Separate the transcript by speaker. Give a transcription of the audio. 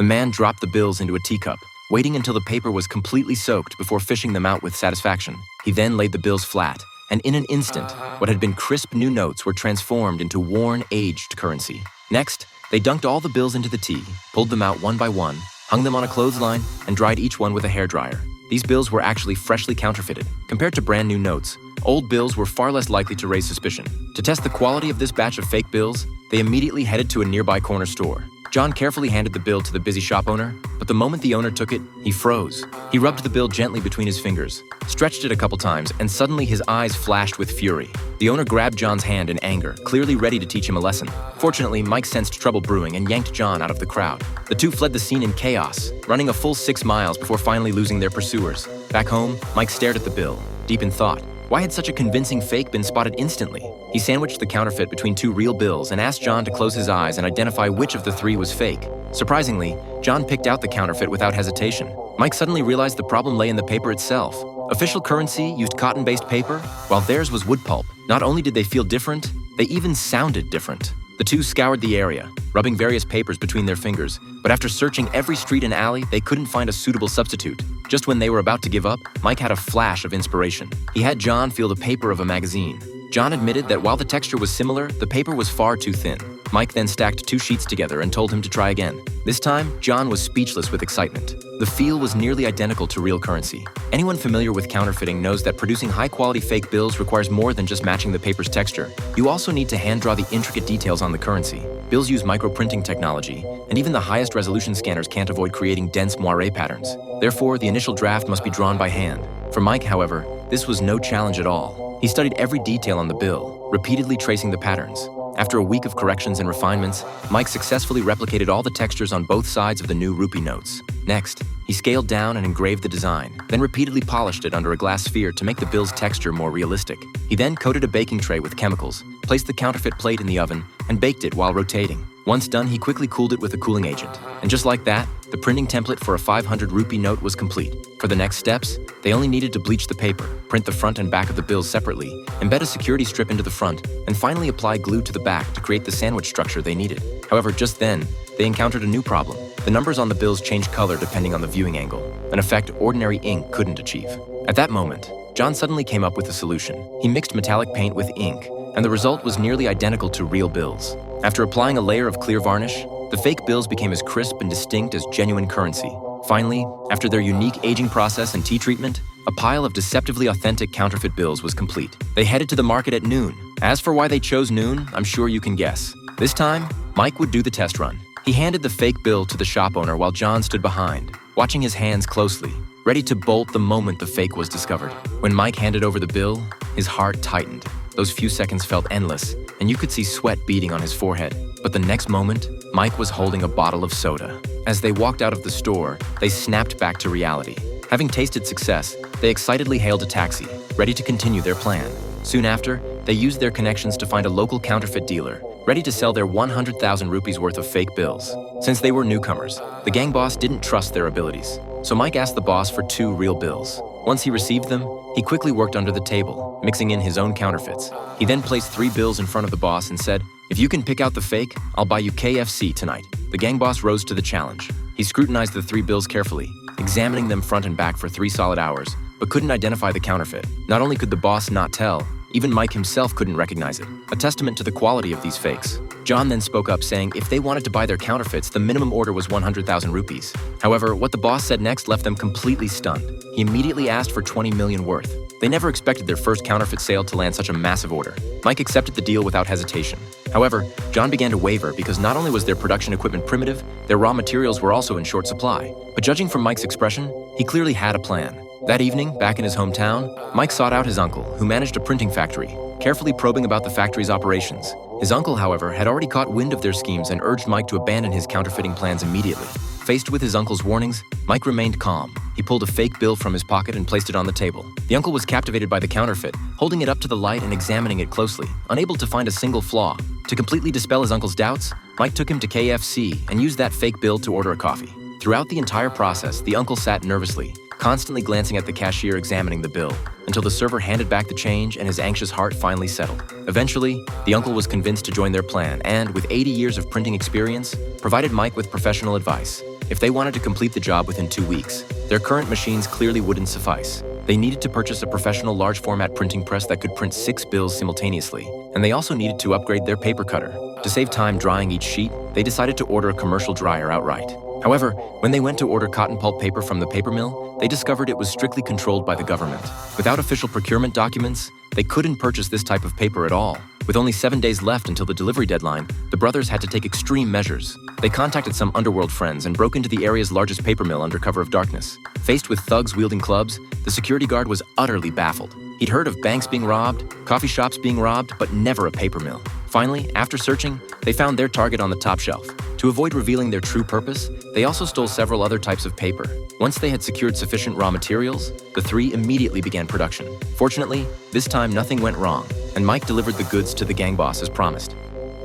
Speaker 1: The man dropped the bills into a teacup, waiting until the paper was completely soaked before fishing them out with satisfaction. He then laid the bills flat, and in an instant, what had been crisp new notes were transformed into worn, aged currency. Next, they dunked all the bills into the tea, pulled them out one by one, hung them on a clothesline, and dried each one with a hairdryer. These bills were actually freshly counterfeited. Compared to brand new notes, old bills were far less likely to raise suspicion. To test the quality of this batch of fake bills, they immediately headed to a nearby corner store. John carefully handed the bill to the busy shop owner, but the moment the owner took it, he froze. He rubbed the bill gently between his fingers, stretched it a couple times, and suddenly his eyes flashed with fury. The owner grabbed John's hand in anger, clearly ready to teach him a lesson. Fortunately, Mike sensed trouble brewing and yanked John out of the crowd. The two fled the scene in chaos, running a full 6 miles before finally losing their pursuers. Back home, Mike stared at the bill, deep in thought. Why had such a convincing fake been spotted instantly? He sandwiched the counterfeit between 2 real bills and asked John to close his eyes and identify which of the 3 was fake. Surprisingly, John picked out the counterfeit without hesitation. Mike suddenly realized the problem lay in the paper itself. Official currency used cotton-based paper, while theirs was wood pulp. Not only did they feel different, they even sounded different. The two scoured the area, rubbing various papers between their fingers, but after searching every street and alley, they couldn't find a suitable substitute. Just when they were about to give up, Mike had a flash of inspiration. He had John feel the paper of a magazine. John admitted that while the texture was similar, the paper was far too thin. Mike then stacked 2 sheets together and told him to try again. This time, John was speechless with excitement. The feel was nearly identical to real currency. Anyone familiar with counterfeiting knows that producing high-quality fake bills requires more than just matching the paper's texture. You also need to hand-draw the intricate details on the currency. Bills use microprinting technology, and even the highest resolution scanners can't avoid creating dense moire patterns. Therefore, the initial draft must be drawn by hand. For Mike, however, this was no challenge at all. He studied every detail on the bill, repeatedly tracing the patterns. After a week of corrections and refinements, Mike successfully replicated all the textures on both sides of the new rupee notes. Next, he scaled down and engraved the design, then repeatedly polished it under a glass sphere to make the bill's texture more realistic. He then coated a baking tray with chemicals, placed the counterfeit plate in the oven, and baked it while rotating. Once done, he quickly cooled it with a cooling agent. And just like that, the printing template for a 500 rupee note was complete. For the next steps, they only needed to bleach the paper, print the front and back of the bills separately, embed a security strip into the front, and finally apply glue to the back to create the sandwich structure they needed. However, just then, they encountered a new problem. The numbers on the bills changed color depending on the viewing angle, an effect ordinary ink couldn't achieve. At that moment, John suddenly came up with a solution. He mixed metallic paint with ink, and the result was nearly identical to real bills. After applying a layer of clear varnish, the fake bills became as crisp and distinct as genuine currency. Finally, after their unique aging process and tea treatment, a pile of deceptively authentic counterfeit bills was complete. They headed to the market at noon. As for why they chose noon, I'm sure you can guess. This time, Mike would do the test run. He handed the fake bill to the shop owner while John stood behind, watching his hands closely, ready to bolt the moment the fake was discovered. When Mike handed over the bill, his heart tightened. Those few seconds felt endless, and you could see sweat beading on his forehead. But the next moment, Mike was holding a bottle of soda. As they walked out of the store, they snapped back to reality. Having tasted success, they excitedly hailed a taxi, ready to continue their plan. Soon after, they used their connections to find a local counterfeit dealer, ready to sell their 100,000 rupees worth of fake bills. Since they were newcomers, the gang boss didn't trust their abilities. So Mike asked the boss for 2 real bills. Once he received them, he quickly worked under the table, mixing in his own counterfeits. He then placed 3 bills in front of the boss and said, "If you can pick out the fake, I'll buy you KFC tonight." The gang boss rose to the challenge. He scrutinized the 3 bills carefully, examining them front and back for 3 solid hours, but couldn't identify the counterfeit. Not only could the boss not tell, even Mike himself couldn't recognize it, a testament to the quality of these fakes. John then spoke up saying if they wanted to buy their counterfeits, the minimum order was 100,000 rupees. However, what the boss said next left them completely stunned. He immediately asked for 20 million worth. They never expected their first counterfeit sale to land such a massive order. Mike accepted the deal without hesitation. However, John began to waver because not only was their production equipment primitive, their raw materials were also in short supply. But judging from Mike's expression, he clearly had a plan. That evening, back in his hometown, Mike sought out his uncle, who managed a printing factory, carefully probing about the factory's operations. His uncle, however, had already caught wind of their schemes and urged Mike to abandon his counterfeiting plans immediately. Faced with his uncle's warnings, Mike remained calm. He pulled a fake bill from his pocket and placed it on the table. The uncle was captivated by the counterfeit, holding it up to the light and examining it closely, unable to find a single flaw. To completely dispel his uncle's doubts, Mike took him to KFC and used that fake bill to order a coffee. Throughout the entire process, the uncle sat nervously, constantly glancing at the cashier examining the bill, until the server handed back the change and his anxious heart finally settled. Eventually, the uncle was convinced to join their plan and, with 80 years of printing experience, provided Mike with professional advice. If they wanted to complete the job within 2 weeks, their current machines clearly wouldn't suffice. They needed to purchase a professional large-format printing press that could print 6 bills simultaneously, and they also needed to upgrade their paper cutter. To save time drying each sheet, they decided to order a commercial dryer outright. However, when they went to order cotton pulp paper from the paper mill, they discovered it was strictly controlled by the government. Without official procurement documents, they couldn't purchase this type of paper at all. With only 7 days left until the delivery deadline, the brothers had to take extreme measures. They contacted some underworld friends and broke into the area's largest paper mill under cover of darkness. Faced with thugs wielding clubs, the security guard was utterly baffled. He'd heard of banks being robbed, coffee shops being robbed, but never a paper mill. Finally, after searching, they found their target on the top shelf. To avoid revealing their true purpose, they also stole several other types of paper. Once they had secured sufficient raw materials, the three immediately began production. Fortunately, this time nothing went wrong, and Mike delivered the goods to the gang boss as promised.